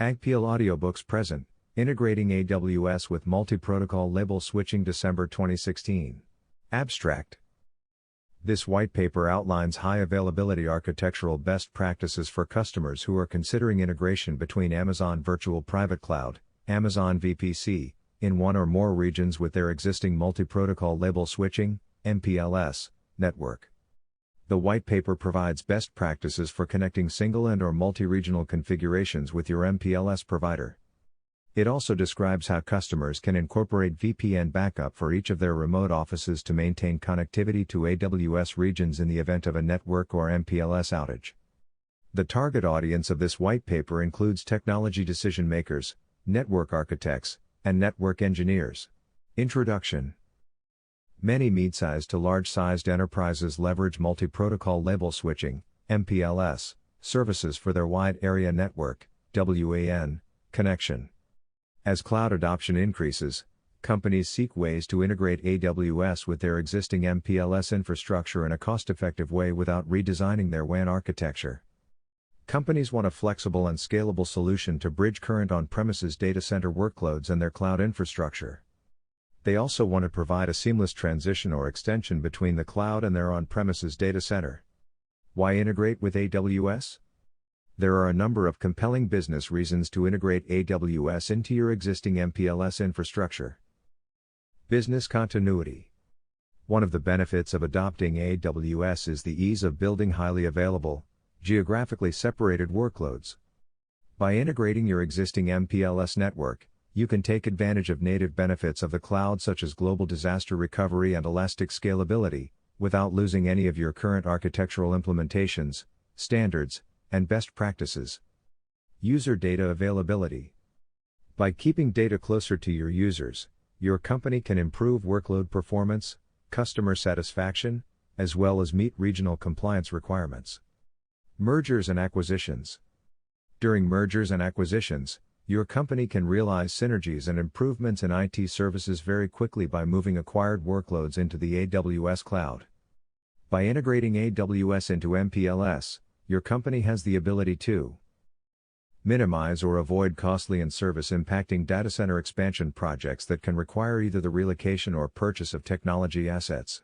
Agpeel Audiobooks present, Integrating AWS with Multi-Protocol Label Switching December 2016. Abstract. This white paper outlines high-availability architectural best practices for customers who are considering integration between Amazon Virtual Private Cloud, Amazon VPC, in one or more regions with their existing multi-protocol label switching, MPLS, network. The white paper provides best practices for connecting single and or multi-regional configurations with your MPLS provider. It also describes how customers can incorporate VPN backup for each of their remote offices to maintain connectivity to AWS regions in the event of a network or MPLS outage. The target audience of this white paper includes technology decision makers, network architects, and network engineers. Introduction. Many mid-sized to large-sized enterprises leverage multi-protocol label switching, MPLS, services for their wide area network, WAN, connection. As cloud adoption increases, companies seek ways to integrate AWS with their existing MPLS infrastructure in a cost-effective way without redesigning their WAN architecture. Companies want a flexible and scalable solution to bridge current on-premises data center workloads and their cloud infrastructure. They also want to provide a seamless transition or extension between the cloud and their on-premises data center. Why integrate with AWS? There are a number of compelling business reasons to integrate AWS into your existing MPLS infrastructure. Business continuity. One of the benefits of adopting AWS is the ease of building highly available, geographically separated workloads. By integrating your existing MPLS network, you can take advantage of native benefits of the cloud such as global disaster recovery and elastic scalability, without losing any of your current architectural implementations, standards, and best practices. User data availability. By keeping data closer to your users, your company can improve workload performance, customer satisfaction, as well as meet regional compliance requirements. Mergers and acquisitions. During mergers and acquisitions, your company can realize synergies and improvements in IT services very quickly by moving acquired workloads into the AWS cloud. By integrating AWS into MPLS, your company has the ability to minimize or avoid costly and service-impacting data center expansion projects that can require either the relocation or purchase of technology assets.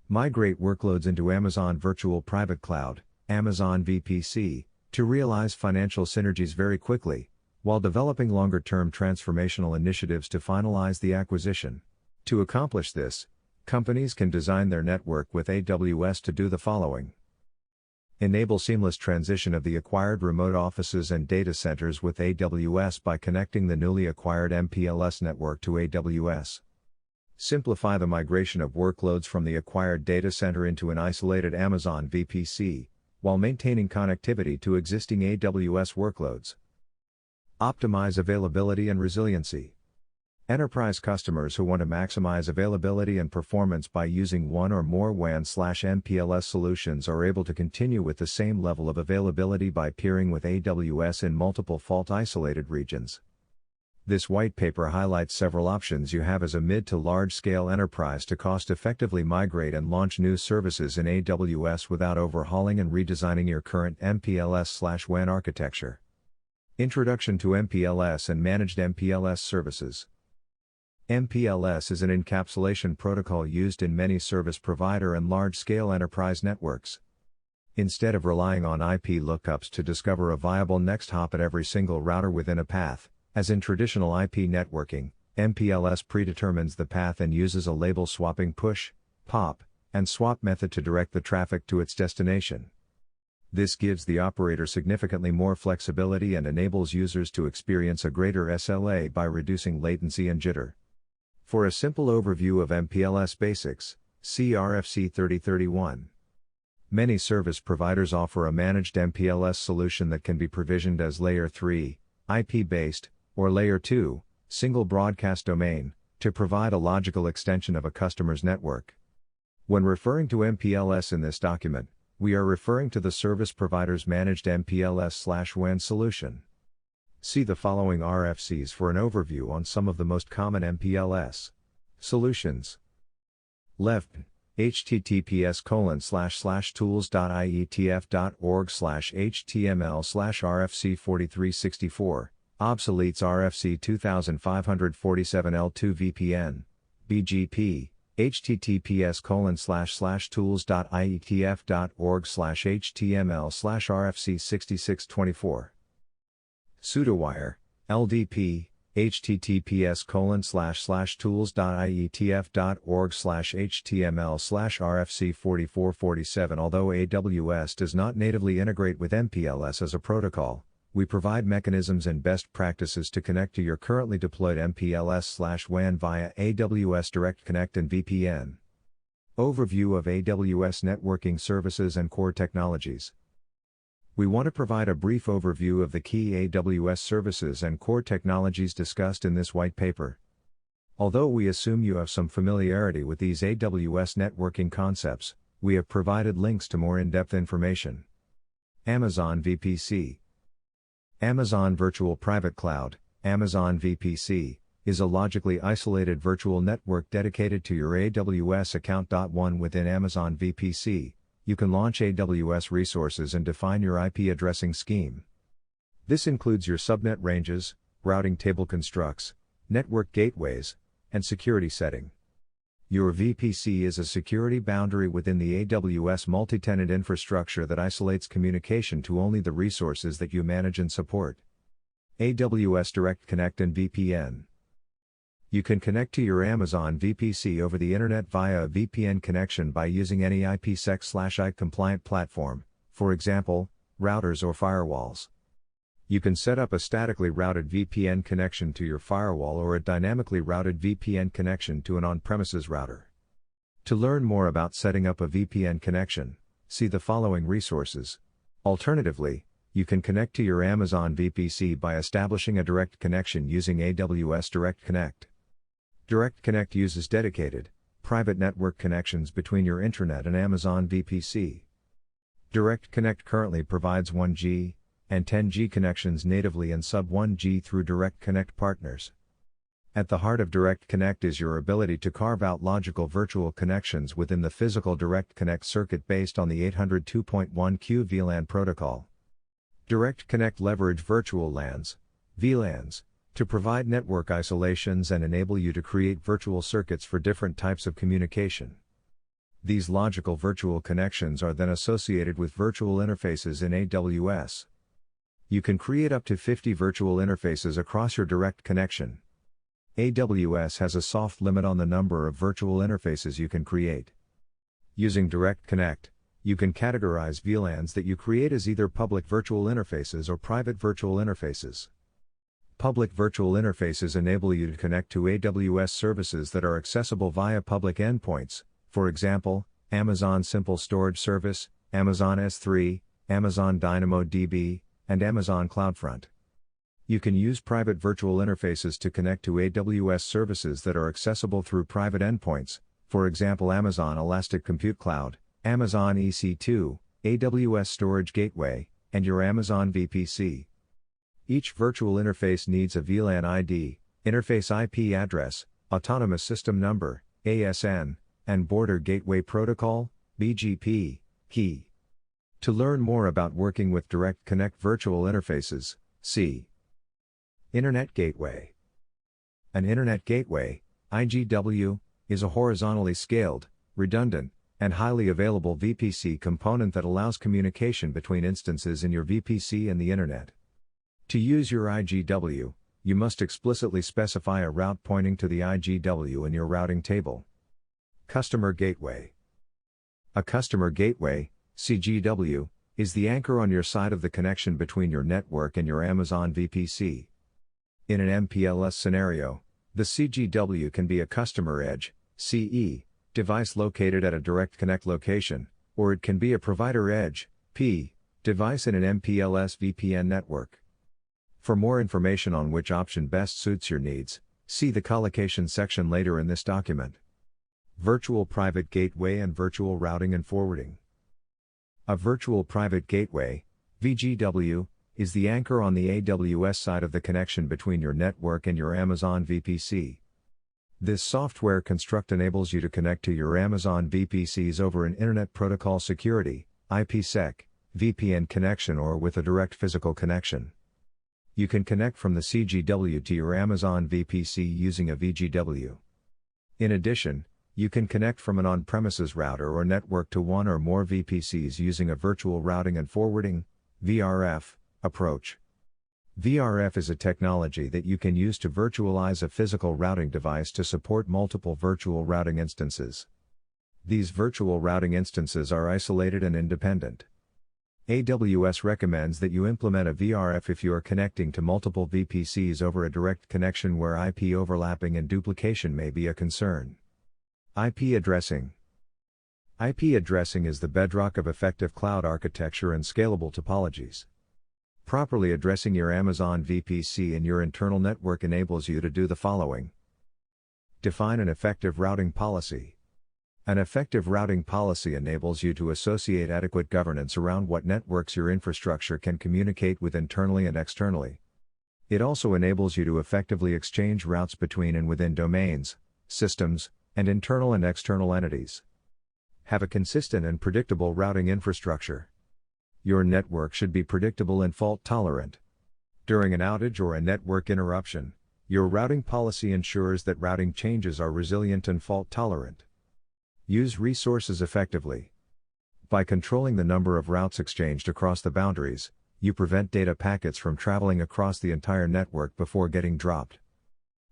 Migrate workloads into Amazon Virtual Private Cloud, Amazon VPC, to realize financial synergies very quickly, while developing longer-term transformational initiatives to finalize the acquisition. To accomplish this, companies can design their network with AWS to do the following. Enable seamless transition of the acquired remote offices and data centers with AWS by connecting the newly acquired MPLS network to AWS. Simplify the migration of workloads from the acquired data center into an isolated Amazon VPC, while maintaining connectivity to existing AWS workloads. Optimize availability and resiliency. Enterprise customers who want to maximize availability and performance by using one or more WAN/MPLS solutions are able to continue with the same level of availability by peering with AWS in multiple fault-isolated regions. This white paper highlights several options you have as a mid to large-scale enterprise to cost-effectively migrate and launch new services in AWS without overhauling and redesigning your current MPLS/WAN architecture. Introduction to MPLS and Managed MPLS Services. MPLS is an encapsulation protocol used in many service provider and large-scale enterprise networks. Instead of relying on IP lookups to discover a viable next hop at every single router within a path, as in traditional IP networking, MPLS predetermines the path and uses a label swapping push, pop, and swap method to direct the traffic to its destination. This gives the operator significantly more flexibility and enables users to experience a greater SLA by reducing latency and jitter. For a simple overview of MPLS basics, see RFC 3031. Many service providers offer a managed MPLS solution that can be provisioned as Layer 3, IP-based, or Layer 2, single broadcast domain, to provide a logical extension of a customer's network. When referring to MPLS in this document, we are referring to the service provider's managed MPLS/WAN solution. See the following RFCs for an overview on some of the most common MPLS solutions. Left, https://tools.ietf.org/html/RFC 4364, Obsoletes RFC 2547L2 VPN, BGP, https://tools.ietf.org/html/rfc6624. Pseudowire, LDP, https://tools.ietf.org/html/rfc4447. Although AWS does not natively integrate with MPLS as a protocol, we provide mechanisms and best practices to connect to your currently deployed MPLS/WAN via AWS Direct Connect and VPN. Overview of AWS networking services and core technologies. We want to provide a brief overview of the key AWS services and core technologies discussed in this white paper. Although we assume you have some familiarity with these AWS networking concepts, we have provided links to more in-depth information. Amazon VPC. Amazon Virtual Private Cloud, Amazon VPC, is a logically isolated virtual network dedicated to your AWS account. Within Amazon VPC, you can launch AWS resources and define your IP addressing scheme. This includes your subnet ranges, routing table constructs, network gateways, and security setting. Your VPC is a security boundary within the AWS multi-tenant infrastructure that isolates communication to only the resources that you manage and support. AWS Direct Connect and VPN. You can connect to your Amazon VPC over the internet via a VPN connection by using any IPsec/IKE compliant platform, for example, routers or firewalls. You can set up a statically routed VPN connection to your firewall or a dynamically routed VPN connection to an on-premises router. To learn more about setting up a VPN connection, see the following resources. Alternatively, you can connect to your Amazon VPC by establishing a direct connection using AWS Direct Connect. Direct Connect uses dedicated, private network connections between your intranet and Amazon VPC. Direct Connect currently provides 1G and 10G connections natively and sub-1G through Direct Connect partners. At the heart of Direct Connect is your ability to carve out logical virtual connections within the physical Direct Connect circuit based on the 802.1q VLAN protocol. Direct Connect leverage virtual LANs, VLANs, to provide network isolations and enable you to create virtual circuits for different types of communication. These logical virtual connections are then associated with virtual interfaces in AWS. You can create up to 50 virtual interfaces across your direct connection. AWS has a soft limit on the number of virtual interfaces you can create. Using Direct Connect, you can categorize VLANs that you create as either public virtual interfaces or private virtual interfaces. Public virtual interfaces enable you to connect to AWS services that are accessible via public endpoints, for example, Amazon Simple Storage Service, Amazon S3, Amazon DynamoDB, and Amazon CloudFront. You can use private virtual interfaces to connect to AWS services that are accessible through private endpoints, for example Amazon Elastic Compute Cloud, Amazon EC2, AWS Storage Gateway, and your Amazon VPC. Each virtual interface needs a VLAN ID, interface IP address, autonomous system number, ASN, and border gateway protocol, BGP, key. To learn more about working with Direct Connect virtual interfaces, see Internet Gateway. An Internet Gateway, IGW, is a horizontally scaled, redundant, and highly available VPC component that allows communication between instances in your VPC and the Internet. To use your IGW, you must explicitly specify a route pointing to the IGW in your routing table. Customer Gateway. A Customer Gateway, CGW, is the anchor on your side of the connection between your network and your Amazon VPC. In an MPLS scenario, the CGW can be a customer edge, CE, device located at a Direct Connect location, or it can be a provider edge, P, device in an MPLS VPN network. For more information on which option best suits your needs, see the collocation section later in this document. Virtual Private Gateway and Virtual Routing and Forwarding. A Virtual Private Gateway, VGW, is the anchor on the AWS side of the connection between your network and your Amazon VPC. This software construct enables you to connect to your Amazon VPCs over an Internet Protocol Security, IPsec, VPN connection or with a direct physical connection. You can connect from the CGW to your Amazon VPC using a VGW. In addition, you can connect from an on-premises router or network to one or more VPCs using a virtual routing and forwarding (VRF) approach. VRF is a technology that you can use to virtualize a physical routing device to support multiple virtual routing instances. These virtual routing instances are isolated and independent. AWS recommends that you implement a VRF if you are connecting to multiple VPCs over a direct connection where IP overlapping and duplication may be a concern. IP addressing. IP addressing is the bedrock of effective cloud architecture and scalable topologies. Properly addressing your Amazon VPC and your internal network enables you to do the following. Define an effective routing policy. An effective routing policy enables you to associate adequate governance around what networks your infrastructure can communicate with internally and externally. It also enables you to effectively exchange routes between and within domains, systems, and internal and external entities. Have a consistent and predictable routing infrastructure. Your network should be predictable and fault tolerant. During an outage or a network interruption, your routing policy ensures that routing changes are resilient and fault tolerant. Use resources effectively. By controlling the number of routes exchanged across the boundaries, you prevent data packets from traveling across the entire network before getting dropped.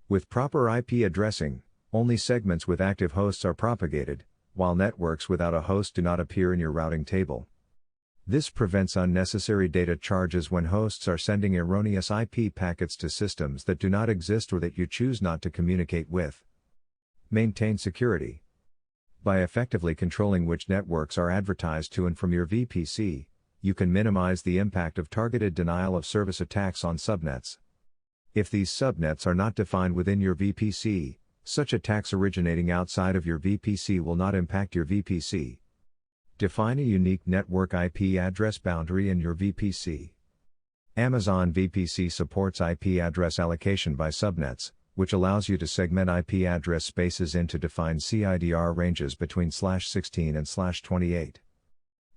With proper IP addressing, only segments with active hosts are propagated, while networks without a host do not appear in your routing table. This prevents unnecessary data charges when hosts are sending erroneous IP packets to systems that do not exist or that you choose not to communicate with. Maintain security. By effectively controlling which networks are advertised to and from your VPC, you can minimize the impact of targeted denial of service attacks on subnets. If these subnets are not defined within your VPC, such attacks originating outside of your VPC will not impact your VPC. Define a unique network IP address boundary in your VPC. Amazon VPC supports IP address allocation by subnets, which allows you to segment IP address spaces into defined CIDR ranges between /16 and /28.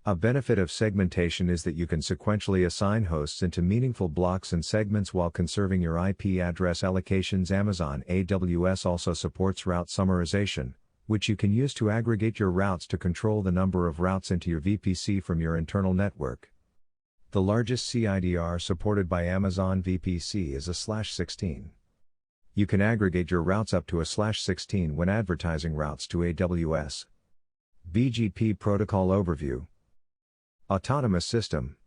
A benefit of segmentation is that you can sequentially assign hosts into meaningful blocks and segments while conserving your IP address allocations. Amazon AWS also supports route summarization, which you can use to aggregate your routes to control the number of routes into your VPC from your internal network. The largest CIDR supported by Amazon VPC is a /16. You can aggregate your routes up to a /16 when advertising routes to AWS. BGP Protocol Overview. Autonomous System.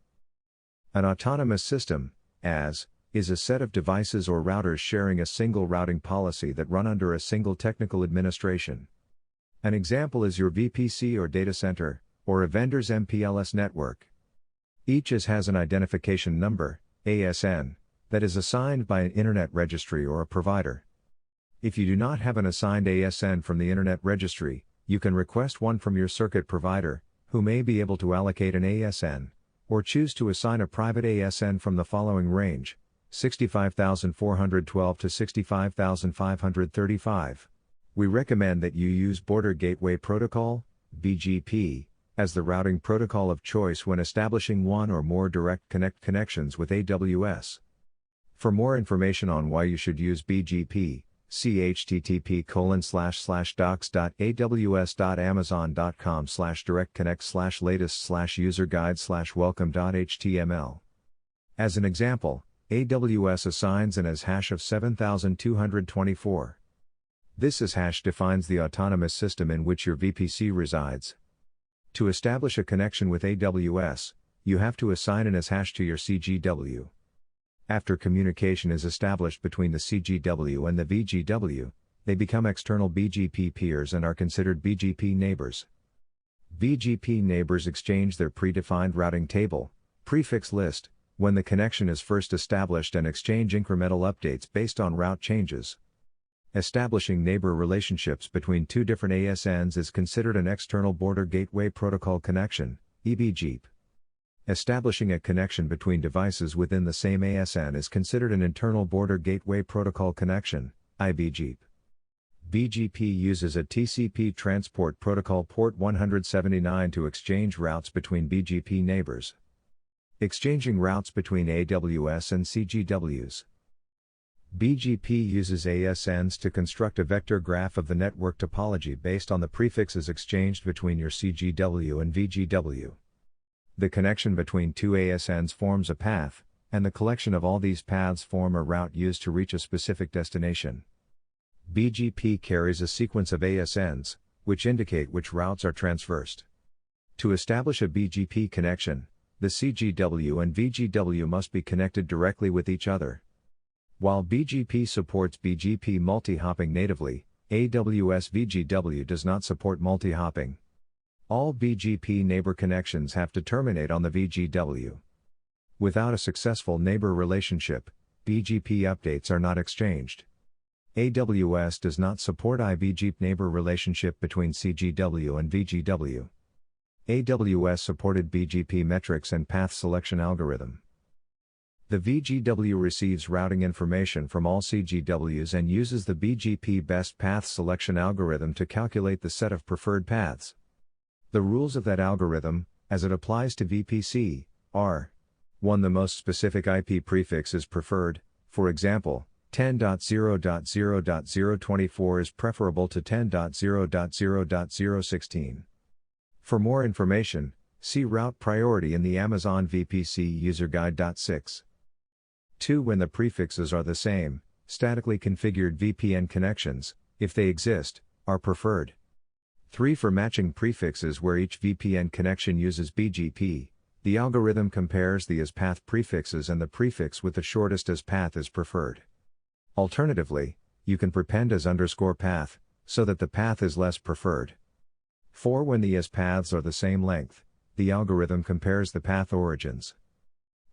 An autonomous system, AS, is a set of devices or routers sharing a single routing policy that run under a single technical administration. An example is your VPC or data center, or a vendor's MPLS network. Each AS has an identification number, ASN, that is assigned by an Internet registry or a provider. If you do not have an assigned ASN from the Internet registry, you can request one from your circuit provider, who may be able to allocate an ASN, or choose to assign a private ASN from the following range: 65,412 to 65,535. We recommend that you use Border Gateway Protocol, BGP, as the routing protocol of choice when establishing one or more direct connections with AWS. For more information on why you should use BGP, see http://docs.aws.com/directconnect/latest/user-guide/welcome.html. As an example, AWS assigns an AS hash of 7224. This AS hash defines the autonomous system in which your VPC resides. To establish a connection with AWS, you have to assign an AS hash to your CGW. After communication is established between the CGW and the VGW, they become external BGP peers and are considered BGP neighbors. BGP neighbors exchange their predefined routing table, prefix list, when the connection is first established and exchange incremental updates based on route changes. Establishing neighbor relationships between two different ASNs is considered an external Border Gateway Protocol connection, EBGP. Establishing a connection between devices within the same ASN is considered an internal Border Gateway Protocol connection, IBGP. BGP uses a TCP transport protocol port 179 to exchange routes between BGP neighbors. Exchanging routes between AWS and CGWs. BGP uses ASNs to construct a vector graph of the network topology based on the prefixes exchanged between your CGW and VGW. The connection between two ASNs forms a path, and the collection of all these paths form a route used to reach a specific destination. BGP carries a sequence of ASNs, which indicate which routes are traversed. To establish a BGP connection, the CGW and VGW must be connected directly with each other. While BGP supports BGP multi-hopping natively, AWS VGW does not support multi-hopping. All BGP neighbor connections have to terminate on the VGW. Without a successful neighbor relationship, BGP updates are not exchanged. AWS does not support IBGP neighbor relationship between CGW and VGW. AWS supported BGP metrics and path selection algorithm. The VGW receives routing information from all CGWs and uses the BGP best path selection algorithm to calculate the set of preferred paths. The rules of that algorithm, as it applies to VPC, are 1. The most specific IP prefix is preferred, for example, 10.0.0.024 is preferable to 10.0.0.016. For more information, see route priority in the Amazon VPC User Guide. 6. 2. When the prefixes are the same, statically configured VPN connections, if they exist, are preferred. 3. For matching prefixes where each VPN connection uses BGP, the algorithm compares the as path prefixes and the prefix with the shortest as path is preferred. Alternatively, you can prepend as _path, so that the path is less preferred. 4. When the as paths are the same length, the algorithm compares the path origins.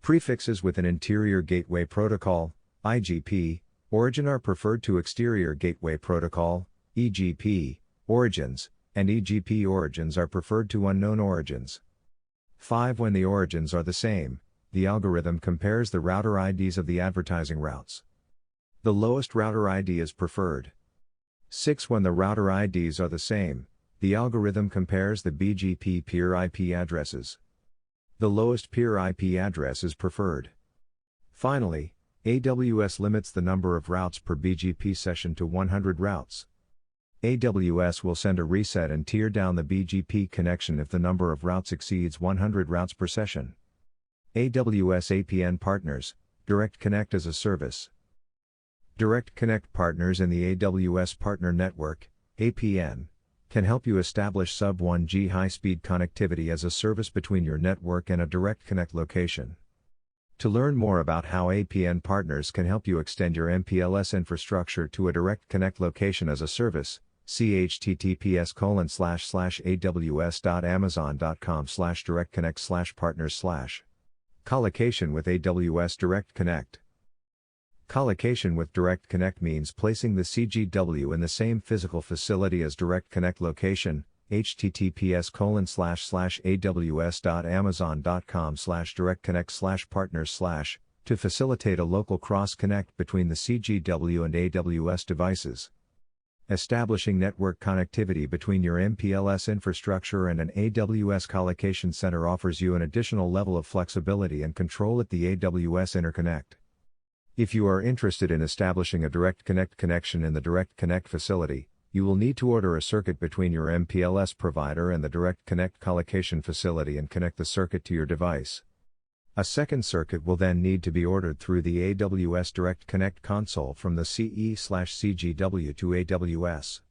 Prefixes with an interior gateway protocol, IGP, origin are preferred to exterior gateway protocol, EGP, origins, and EGP origins are preferred to unknown origins. 5. When the origins are the same, the algorithm compares the router IDs of the advertising routes. The lowest router ID is preferred. 6. When the router IDs are the same, the algorithm compares the BGP peer IP addresses. The lowest peer IP address is preferred. Finally, AWS limits the number of routes per BGP session to 100 routes. AWS will send a reset and tear down the BGP connection if the number of routes exceeds 100 routes per session. AWS APN Partners, Direct Connect as a Service. Direct Connect partners in the AWS Partner Network, APN, can help you establish sub-1G high-speed connectivity as a service between your network and a Direct Connect location. To learn more about how APN partners can help you extend your MPLS infrastructure to a Direct Connect location as a service, see https://aws.amazon.com/directconnect/partners/. Collocation with AWS Direct Connect. Collocation with Direct Connect means placing the CGW in the same physical facility as Direct Connect location, https://aws.amazon.com/directconnect/partners/, to facilitate a local cross-connect between the CGW and AWS devices. Establishing network connectivity between your MPLS infrastructure and an AWS collocation center offers you an additional level of flexibility and control at the AWS interconnect. If you are interested in establishing a Direct Connect connection in the Direct Connect facility, you will need to order a circuit between your MPLS provider and the Direct Connect collocation facility and connect the circuit to your device. A second circuit will then need to be ordered through the AWS Direct Connect console from the CE/CGW to AWS.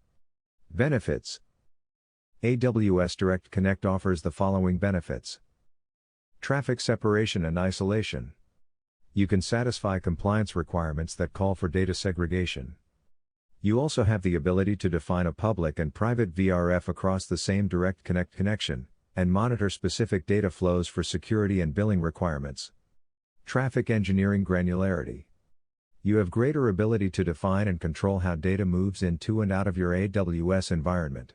Benefits. AWS Direct Connect offers the following benefits: traffic separation and isolation. You can satisfy compliance requirements that call for data segregation. You also have the ability to define a public and private VRF across the same Direct Connect connection, and monitor specific data flows for security and billing requirements. Traffic engineering granularity. You have greater ability to define and control how data moves into and out of your AWS environment.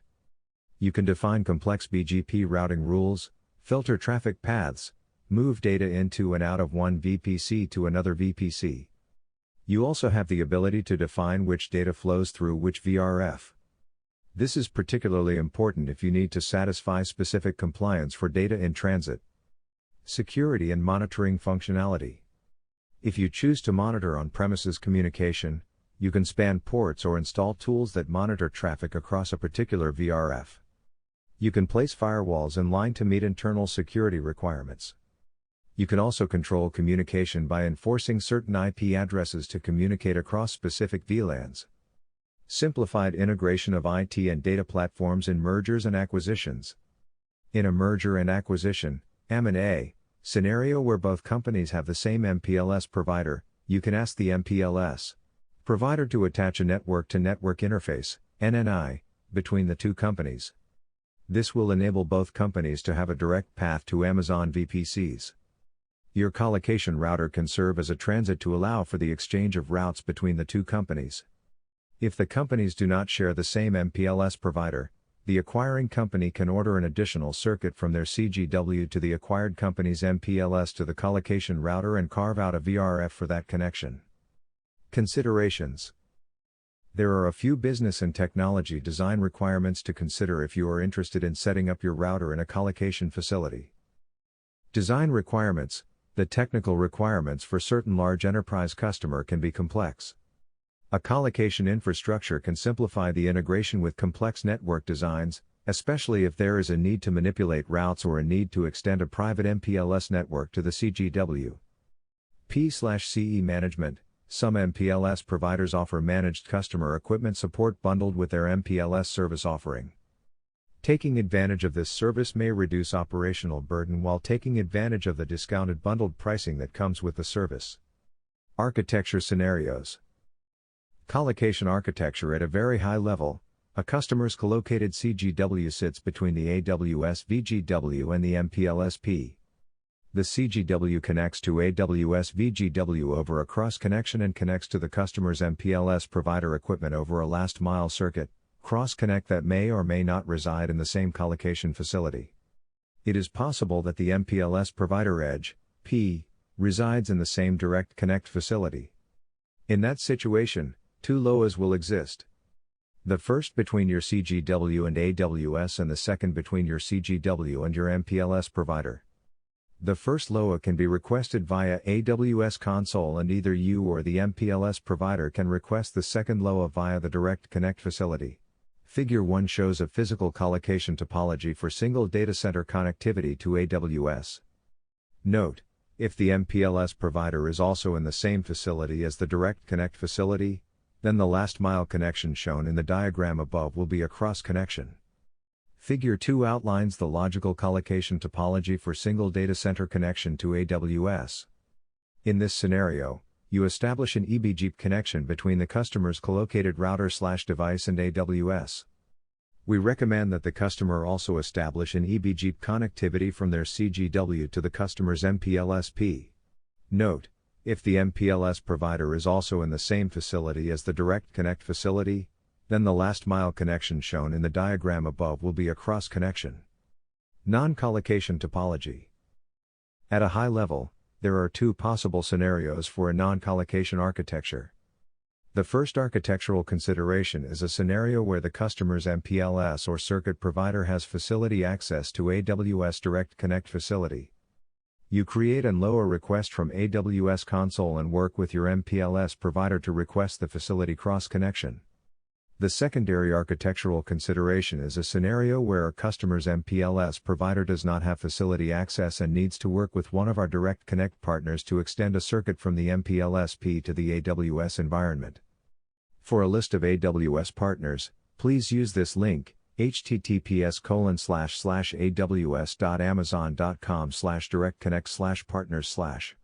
You can define complex BGP routing rules, filter traffic paths, move data into and out of one VPC to another VPC. You also have the ability to define which data flows through which VRF. This is particularly important if you need to satisfy specific compliance for data in transit. Security and monitoring functionality. If you choose to monitor on-premises communication, you can span ports or install tools that monitor traffic across a particular VRF. You can place firewalls in line to meet internal security requirements. You can also control communication by enforcing certain IP addresses to communicate across specific VLANs. Simplified integration of IT and data platforms in mergers and acquisitions. In a merger and acquisition (M&A) scenario where both companies have the same MPLS provider, you can ask the MPLS provider to attach a network-to-network interface (NNI) between the two companies. This will enable both companies to have a direct path to Amazon VPCs. Your colocation router can serve as a transit to allow for the exchange of routes between the two companies. If the companies do not share the same MPLS provider, the acquiring company can order an additional circuit from their CGW to the acquired company's MPLS to the colocation router and carve out a VRF for that connection. Considerations. There are a few business and technology design requirements to consider if you are interested in setting up your router in a colocation facility. Design requirements. The technical requirements for certain large enterprise customer can be complex. A colocation infrastructure can simplify the integration with complex network designs, especially if there is a need to manipulate routes or a need to extend a private MPLS network to the CGW. P/CE management. Some MPLS providers offer managed customer equipment support bundled with their MPLS service offering. Taking advantage of this service may reduce operational burden while taking advantage of the discounted bundled pricing that comes with the service. Architecture scenarios. Colocation architecture at a very high level. A customer's colocated CGW sits between the AWS VGW and the MPLS-P. The CGW connects to AWS VGW over a cross connection and connects to the customer's MPLS provider equipment over a last mile circuit, cross connect that may or may not reside in the same colocation facility. It is possible that the MPLS provider edge, P, resides in the same direct connect facility. In that situation, two LOAs will exist. The first between your CGW and AWS and the second between your CGW and your MPLS provider. The first LOA can be requested via AWS console and either you or the MPLS provider can request the second LOA via the direct connect facility. Figure 1 shows a physical colocation topology for single data center connectivity to AWS. Note: if the MPLS provider is also in the same facility as the direct connect facility, then the last mile connection shown in the diagram above will be a cross connection. Figure 2 outlines the logical colocation topology for single data center connection to AWS. In this scenario, you establish an EBGP connection between the customer's colocated router/device and AWS. We recommend that the customer also establish an EBGP connectivity from their CGW to the customer's MPLS-P. Note: if the MPLS provider is also in the same facility as the direct connect facility, then the last mile connection shown in the diagram above will be a cross connection. Non-colocation topology. At a high level, there are two possible scenarios for a non-colocation architecture. The first architectural consideration is a scenario where the customer's MPLS or circuit provider has facility access to AWS Direct Connect facility. You create and load a request from AWS console and work with your MPLS provider to request the facility cross connection. The secondary architectural consideration is a scenario where a customer's MPLS provider does not have facility access and needs to work with one of our Direct Connect partners to extend a circuit from the MPLS-P to the AWS environment. For a list of AWS partners, please use this link, https://aws.amazon.com/directconnect/partners/.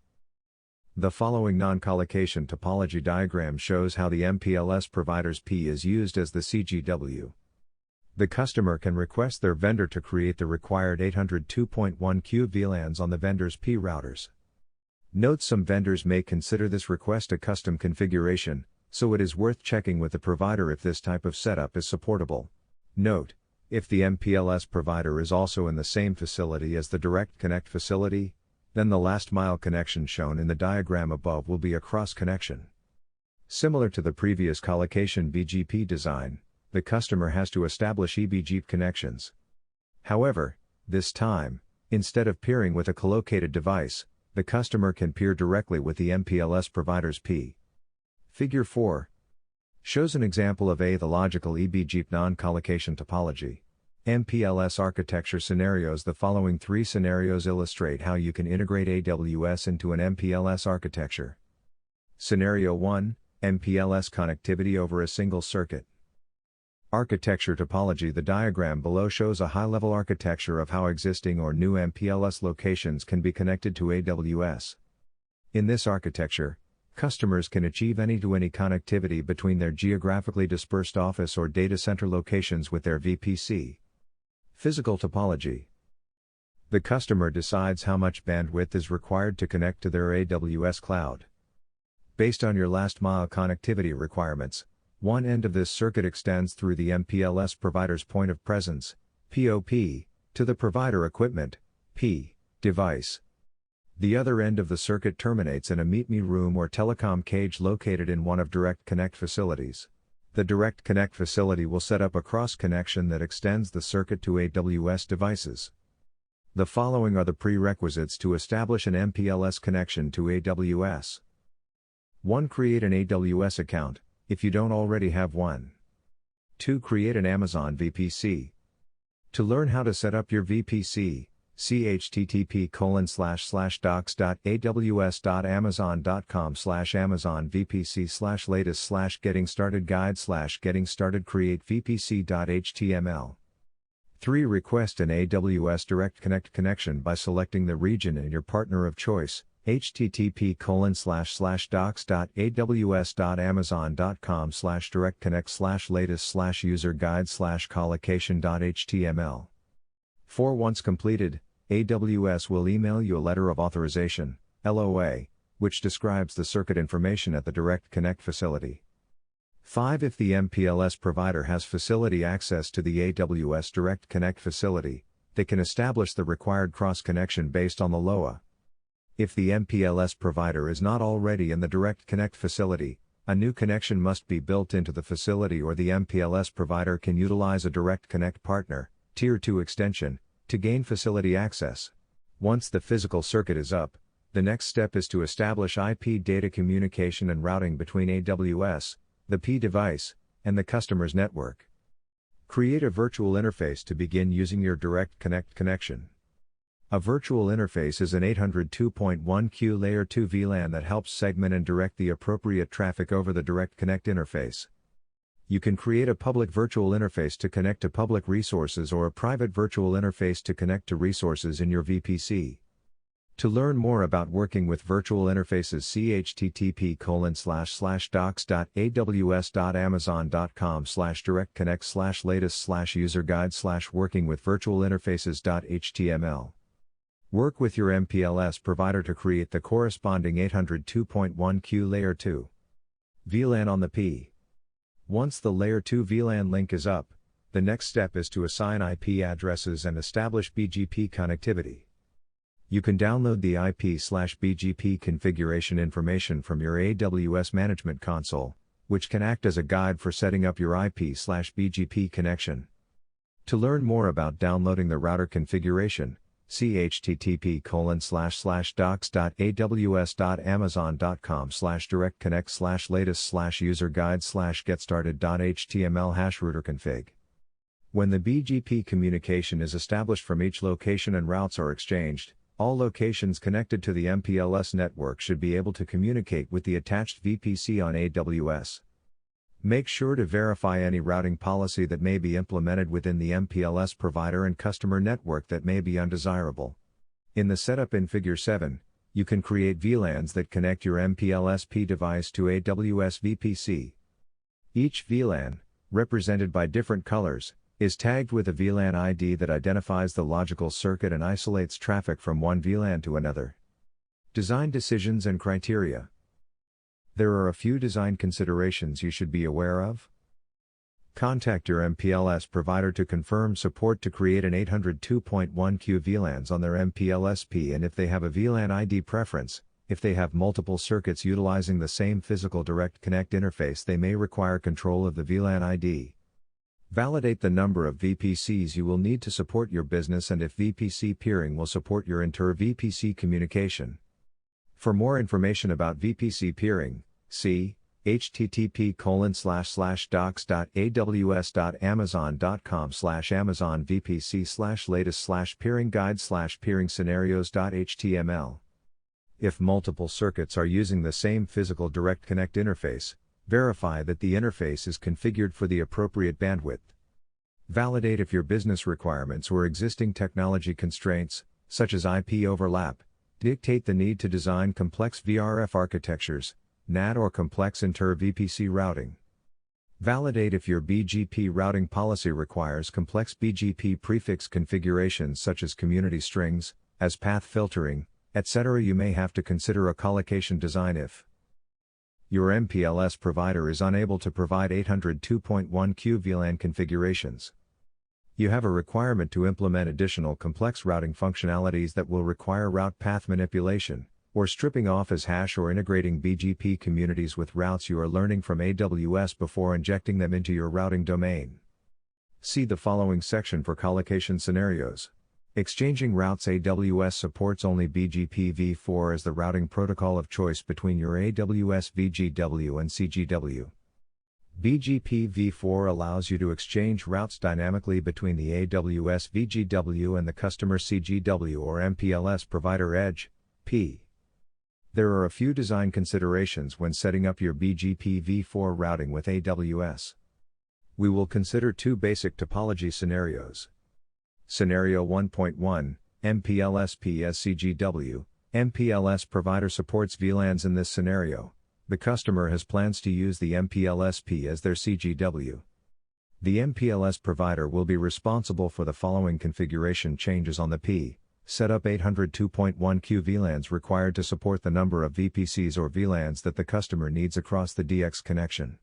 The following non-colocation topology diagram shows how the MPLS provider's P is used as the CGW. The customer can request their vendor to create the required 802.1q VLANs on the vendor's P routers. Note: some vendors may consider this request a custom configuration, so it is worth checking with the provider if this type of setup is supportable. Note: if the MPLS provider is also in the same facility as the Direct Connect facility, then the last mile connection shown in the diagram above will be a cross connection. Similar to the previous colocation BGP design, the customer has to establish EBGP connections. However, this time, Instead of peering with a collocated device, the customer can peer directly with the MPLS provider's P. Figure 4 shows an example of the logical EBGP non-collocation topology. MPLS architecture scenarios. The following three scenarios illustrate how you can integrate AWS into an MPLS architecture. Scenario 1, MPLS connectivity over a single circuit. Architecture topology. The diagram below shows a high-level architecture of how existing or new MPLS locations can be connected to AWS. In this architecture, customers can achieve any-to-any connectivity between their geographically dispersed office or data center locations with their VPC. Physical topology. The customer decides how much bandwidth is required to connect to their AWS cloud. Based on your last-mile connectivity requirements, one end of this circuit extends through the MPLS provider's point of presence, POP, to the provider equipment, P, device. The other end of the circuit terminates in a meet-me room or telecom cage located in one of Direct Connect facilities. The Direct Connect facility will set up a cross-connection that extends the circuit to AWS devices. The following are the prerequisites to establish an MPLS connection to AWS. 1. Create an AWS account, if you don't already have one. 2. Create an Amazon VPC. To learn how to set up your VPC, see http://docs.aws.amazon.com/amazon-vpc/latest/getting-started-guide/getting-started create vpc.html. 3. Request an AWS Direct Connect connection by selecting the region and your partner of choice, http://docs.aws.amazon.com/directconnect/latest/user-guide/collocation.html. 4. Once completed, AWS will email you a letter of authorization, LOA, which describes the circuit information at the Direct Connect facility. 5. If the MPLS provider has facility access to the AWS Direct Connect facility, they can establish the required cross-connection based on the LOA. If the MPLS provider is not already in the Direct Connect facility, a new connection must be built into the facility, or the MPLS provider can utilize a Direct Connect partner, Tier 2 extension, to gain facility access. Once the physical circuit is up, the next step is to establish IP data communication and routing between AWS, the P device, and the customer's network. Create a virtual interface to begin using your Direct Connect connection. A virtual interface is an 802.1q Layer 2 VLAN that helps segment and direct the appropriate traffic over the Direct Connect interface. You can create a public virtual interface to connect to public resources or a private virtual interface to connect to resources in your VPC. To learn more about working with virtual interfaces, see http://docs.aws.amazon.com/direct-connect/latest/user-guide/workingwithvirtualinterfaces.html. Work with your MPLS provider to create the corresponding 802.1q Layer 2 VLAN on the P. Once the Layer 2 VLAN link is up, the next step is to assign IP addresses and establish BGP connectivity. You can download the IP/BGP configuration information from your AWS Management Console, which can act as a guide for setting up your IP/BGP connection. To learn more about downloading the router configuration, see http://docs.aws.amazon.com/directconnect/latest/user-guide/getstarted.html #routerconfig. When the BGP communication is established from each location and routes are exchanged, all locations connected to the MPLS network should be able to communicate with the attached VPC on AWS. Make sure to verify any routing policy that may be implemented within the MPLS provider and customer network that may be undesirable. In the setup in Figure 7, you can create VLANs that connect your MPLS P device to AWS VPC. Each VLAN, represented by different colors, is tagged with a VLAN ID that identifies the logical circuit and isolates traffic from one VLAN to another. Design decisions and criteria. There are a few design considerations you should be aware of. Contact your MPLS provider to confirm support to create an 802.1q VLANs on their MPLS P, and if they have a VLAN ID preference, if they have multiple circuits utilizing the same physical Direct Connect interface, they may require control of the VLAN ID. Validate the number of VPCs you will need to support your business and if VPC peering will support your inter-VPC communication. For more information about VPC peering, see http://docs.aws.amazon.com/amazon vpc/latest/peering guide/peering scenarios.html. If multiple circuits are using the same physical Direct Connect interface, verify that the interface is configured for the appropriate bandwidth. Validate if your business requirements or existing technology constraints, such as IP overlap, dictate the need to design complex VRF architectures, NAT or complex inter-VPC routing. Validate if your BGP routing policy requires complex BGP prefix configurations such as community strings, as path filtering, etc. You may have to consider a collocation design if your MPLS provider is unable to provide 802.1q VLAN configurations. You have a requirement to implement additional complex routing functionalities that will require route path manipulation, or stripping off as hash or integrating BGP communities with routes you are learning from AWS before injecting them into your routing domain. See the following section for collocation scenarios. Exchanging routes. AWS supports only BGP v4 as the routing protocol of choice between your AWS VGW and CGW. BGP v4 allows you to exchange routes dynamically between the AWS VGW and the customer CGW or MPLS provider Edge, P. There are a few design considerations when setting up your BGP v4 routing with AWS. We will consider two basic topology scenarios. Scenario 1.1, MPLS-P as CGW. MPLS provider supports VLANs. In this scenario, the customer has plans to use the MPLS-P as their CGW. The MPLS provider will be responsible for the following configuration changes on the P. Set up 802.1q VLANs required to support the number of VPCs or VLANs that the customer needs across the DX connection.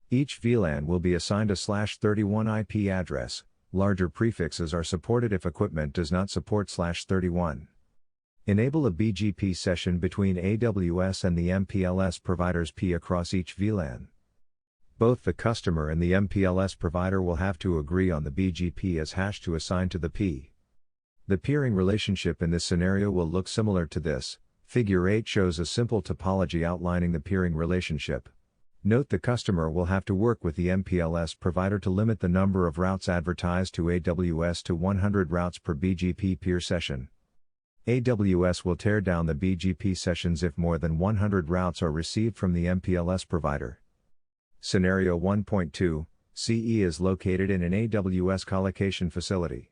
Each VLAN will be assigned a /31 IP address. Larger prefixes are supported if equipment does not support /31. Enable a BGP session between AWS and the MPLS provider's P across each VLAN. Both the customer and the MPLS provider will have to agree on the BGP as hash to assign to the P. The peering relationship in this scenario will look similar to this. Figure 8 shows a simple topology outlining the peering relationship. Note the customer will have to work with the MPLS provider to limit the number of routes advertised to AWS to 100 routes per BGP peer session. AWS will tear down the BGP sessions if more than 100 routes are received from the MPLS provider. Scenario 1.2, CE is located in an AWS collocation facility.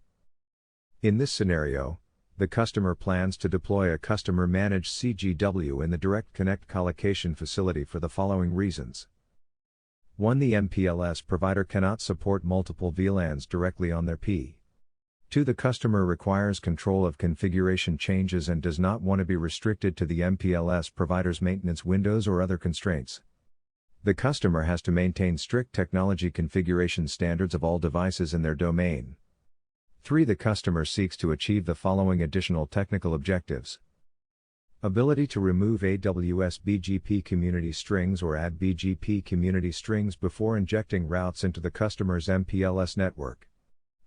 In this scenario, the customer plans to deploy a customer-managed CGW in the Direct Connect collocation facility for the following reasons. 1. The MPLS provider cannot support multiple VLANs directly on their P. 2. The customer requires control of configuration changes and does not want to be restricted to the MPLS provider's maintenance windows or other constraints. The customer has to maintain strict technology configuration standards of all devices in their domain. 3. The customer seeks to achieve the following additional technical objectives. Ability to remove AWS BGP community strings or add BGP community strings before injecting routes into the customer's MPLS network.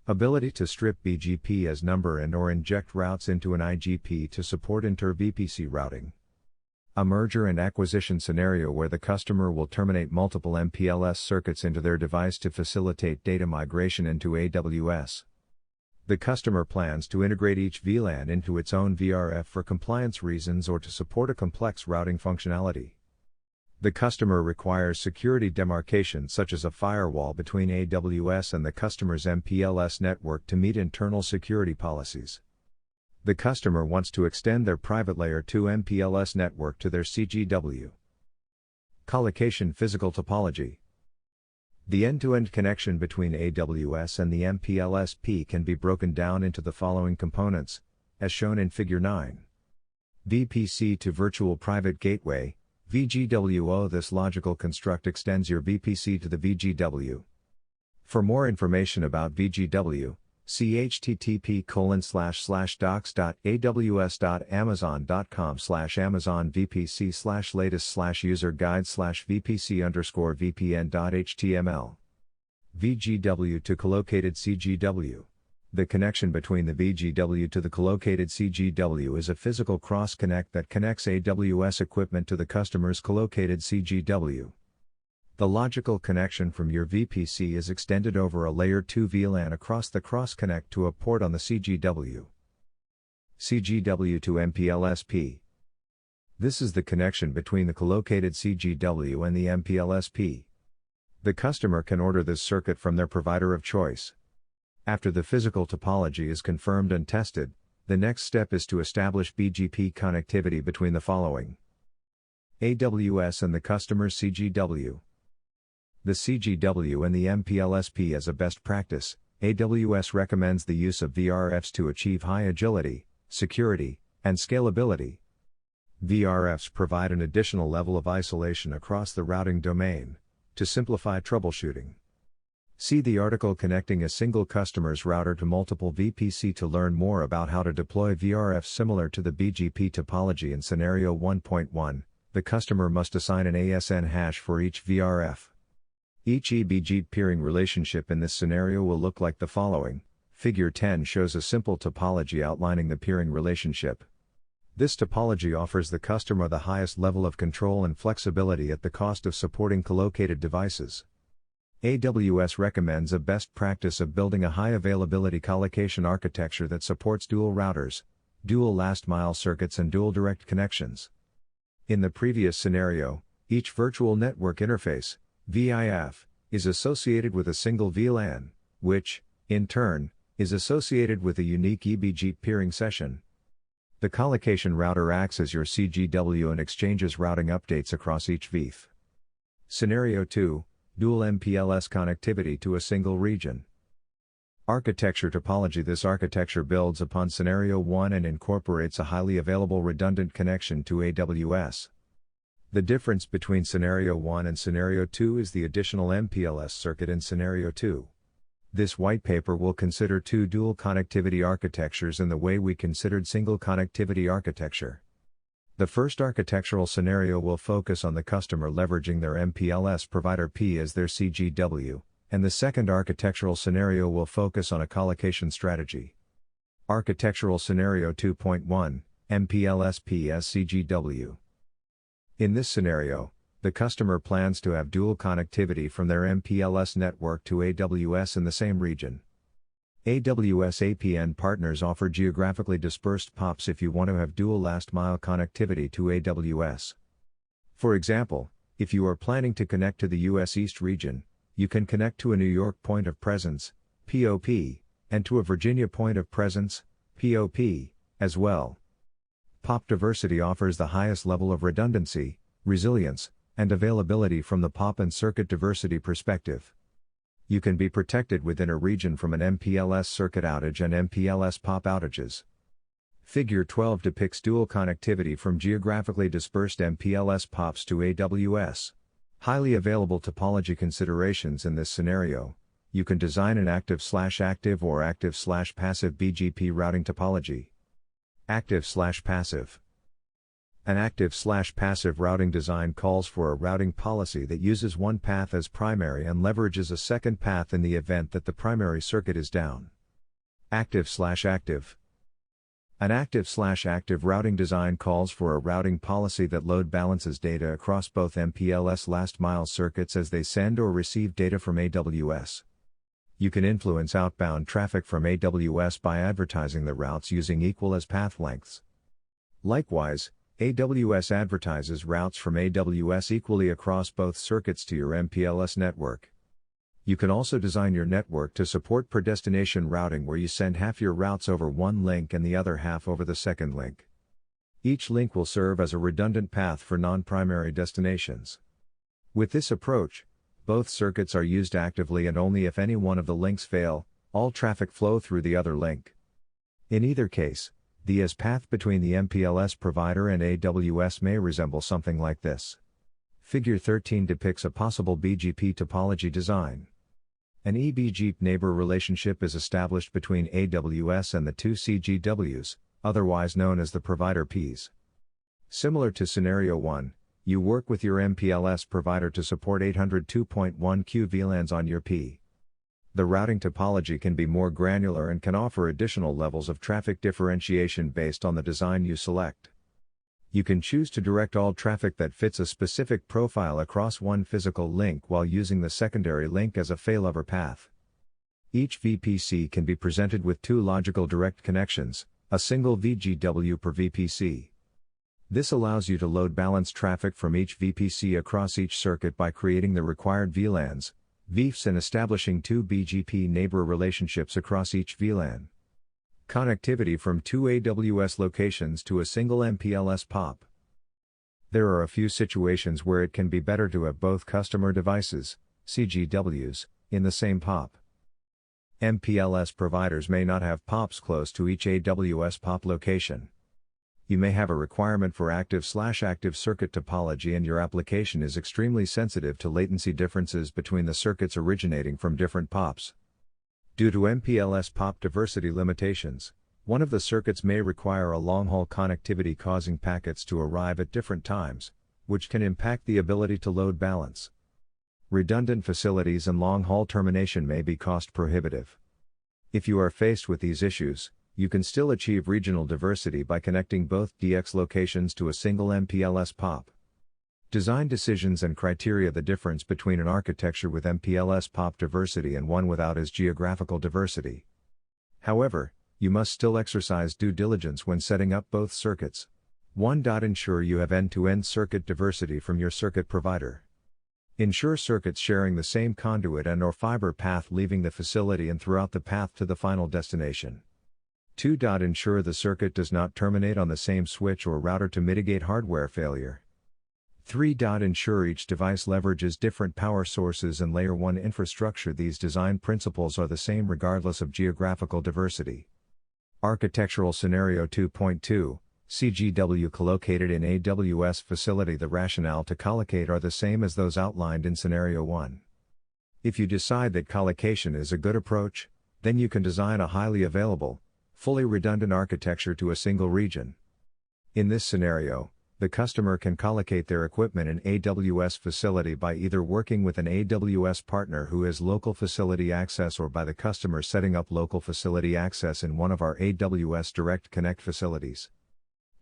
Ability to strip BGP as number and/or inject routes into an IGP to support inter-VPC routing. A merger and acquisition scenario where the customer will terminate multiple MPLS circuits into their device to facilitate data migration into AWS. The customer plans to integrate each VLAN into its own VRF for compliance reasons or to support a complex routing functionality. The customer requires security demarcation such as a firewall between AWS and the customer's MPLS network to meet internal security policies. The customer wants to extend their private layer 2 MPLS network to their CGW. Collocation physical topology. The end-to-end connection between AWS and the MPLS-P can be broken down into the following components, as shown in Figure 9. VPC to Virtual Private Gateway, VGWO. This logical construct extends your VPC to the VGW. For more information about VGW, see http://docs.aws.amazon.com/Amazon VPC/latest/user guide/VPC_VPN.html. VGW to collocated CGW. The connection between the VGW to the collocated CGW is a physical cross-connect that connects AWS equipment to the customer's collocated CGW. The logical connection from your VPC is extended over a Layer 2 VLAN across the cross-connect to a port on the CGW. CGW to MPLSP. This is the connection between the collocated CGW and the MPLSP. The customer can order this circuit from their provider of choice. After the physical topology is confirmed and tested, the next step is to establish BGP connectivity between the following: AWS and the customer's CGW. The CGW and the MPLSP. As a best practice, AWS recommends the use of VRFs to achieve high agility, security, and scalability. VRFs provide an additional level of isolation across the routing domain to simplify troubleshooting. See the article Connecting a Single Customer's Router to Multiple VPC to learn more about how to deploy VRFs similar to the BGP topology. In Scenario 1.1, the customer must assign an ASN hash for each VRF. Each eBGP peering relationship in this scenario will look like the following. Figure 10 shows a simple topology outlining the peering relationship. This topology offers the customer the highest level of control and flexibility at the cost of supporting collocated devices. AWS recommends a best practice of building a high-availability collocation architecture that supports dual routers, dual last-mile circuits and dual direct connections. In the previous scenario, each virtual network interface, VIF, is associated with a single VLAN, which, in turn, is associated with a unique eBGP peering session. The collocation router acts as your CGW and exchanges routing updates across each VIF. Scenario 2. Dual MPLS connectivity to a single region. Architecture topology. This architecture builds upon Scenario 1 and incorporates a highly available redundant connection to AWS. The difference between Scenario 1 and Scenario 2 is the additional MPLS circuit in Scenario 2. This white paper will consider two dual connectivity architectures in the way we considered single connectivity architecture. The first architectural scenario will focus on the customer leveraging their MPLS provider P as their CGW, and the second architectural scenario will focus on a collocation strategy. Architectural Scenario 2.1, MPLSP as CGW. In this scenario, the customer plans to have dual connectivity from their MPLS network to AWS in the same region. AWS APN partners offer geographically dispersed POPs if you want to have dual last-mile connectivity to AWS. For example, if you are planning to connect to the US East region, you can connect to a New York point of presence, POP, and to a Virginia point of presence, POP, as well. POP diversity offers the highest level of redundancy, resilience, and availability from the POP and circuit diversity perspective. You can be protected within a region from an MPLS circuit outage and MPLS POP outages. Figure 12 depicts dual connectivity from geographically dispersed MPLS POPs to AWS. Highly available topology considerations in this scenario. You can design an active/active or active/passive BGP routing topology. Active/passive. An active/passive routing design calls for a routing policy that uses one path as primary and leverages a second path in the event that the primary circuit is down. Active/active. An active/active routing design calls for a routing policy that load balances data across both MPLS last-mile circuits as they send or receive data from AWS. You can influence outbound traffic from AWS by advertising the routes using equal as path lengths. Likewise, AWS advertises routes from AWS equally across both circuits to your MPLS network. You can also design your network to support per destination routing where you send half your routes over one link and the other half over the second link. Each link will serve as a redundant path for non-primary destinations. With this approach, both circuits are used actively and only if any one of the links fail, all traffic flow through the other link. In either case, the as path between the MPLS provider and AWS may resemble something like this. Figure 13 depicts a possible BGP topology design. An eBGP neighbor relationship is established between AWS and the two CGWs, otherwise known as the provider Ps. Similar to Scenario 1, you work with your MPLS provider to support 802.1q VLANs on your P. The routing topology can be more granular and can offer additional levels of traffic differentiation based on the design you select. You can choose to direct all traffic that fits a specific profile across one physical link while using the secondary link as a failover path. Each VPC can be presented with two logical direct connections, a single VGW per VPC. This allows you to load balance traffic from each VPC across each circuit by creating the required VLANs, VIFs, and establishing two BGP neighbor relationships across each VLAN. Connectivity from two AWS locations to a single MPLS POP. There are a few situations where it can be better to have both customer devices, CGWs, in the same POP. MPLS providers may not have POPs close to each AWS POP location. You may have a requirement for active/active circuit topology and your application is extremely sensitive to latency differences between the circuits originating from different POPs. Due to MPLS POP diversity limitations, one of the circuits may require a long-haul connectivity causing packets to arrive at different times, which can impact the ability to load balance. Redundant facilities and long-haul termination may be cost prohibitive. If you are faced with these issues, you can still achieve regional diversity by connecting both DX locations to a single MPLS POP. Design decisions and criteria. The difference between an architecture with MPLS POP diversity and one without is geographical diversity. However, you must still exercise due diligence when setting up both circuits. 1. Ensure you have end-to-end circuit diversity from your circuit provider. Ensure circuits sharing the same conduit and/or fiber path leaving the facility and throughout the path to the final destination. 2. Ensure the circuit does not terminate on the same switch or router to mitigate hardware failure. 3. Ensure each device leverages different power sources and Layer 1 infrastructure. These design principles are the same regardless of geographical diversity. Architectural Scenario 2.2 CGW collocated in AWS facility. The rationale to collocate are the same as those outlined in Scenario 1. If you decide that collocation is a good approach, then you can design a highly available, fully redundant architecture to a single region. In this scenario, the customer can collocate their equipment in AWS facility by either working with an AWS partner who has local facility access or by the customer setting up local facility access in one of our AWS Direct Connect facilities.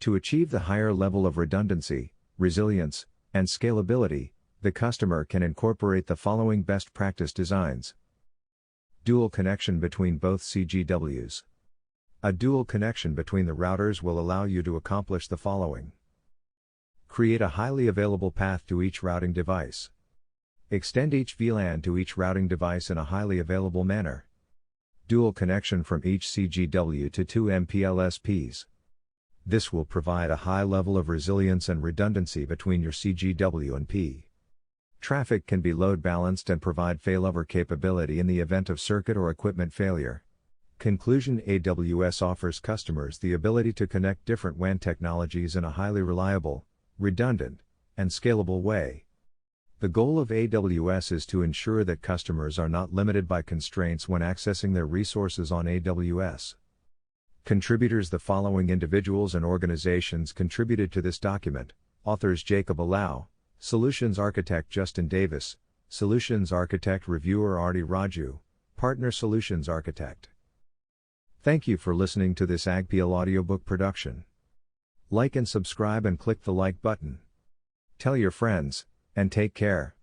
To achieve the higher level of redundancy, resilience, and scalability, the customer can incorporate the following best practice designs. Dual connection between both CGWs. A dual connection between the routers will allow you to accomplish the following. Create a highly available path to each routing device. Extend each VLAN to each routing device in a highly available manner. Dual connection from each CGW to two MPLSPs. This will provide a high level of resilience and redundancy between your CGW and P. Traffic can be load balanced and provide failover capability in the event of circuit or equipment failure. Conclusion: AWS offers customers the ability to connect different WAN technologies in a highly reliable, redundant, and scalable way. The goal of AWS is to ensure that customers are not limited by constraints when accessing their resources on AWS. Contributors: the following individuals and organizations contributed to this document. Authors: Jacob Allow, Solutions Architect Justin Davis, Solutions Architect Reviewer Arti Raju, Partner Solutions Architect. Thank you for listening to this Agpeel audiobook production. Like and subscribe and click the like button. Tell your friends, and take care.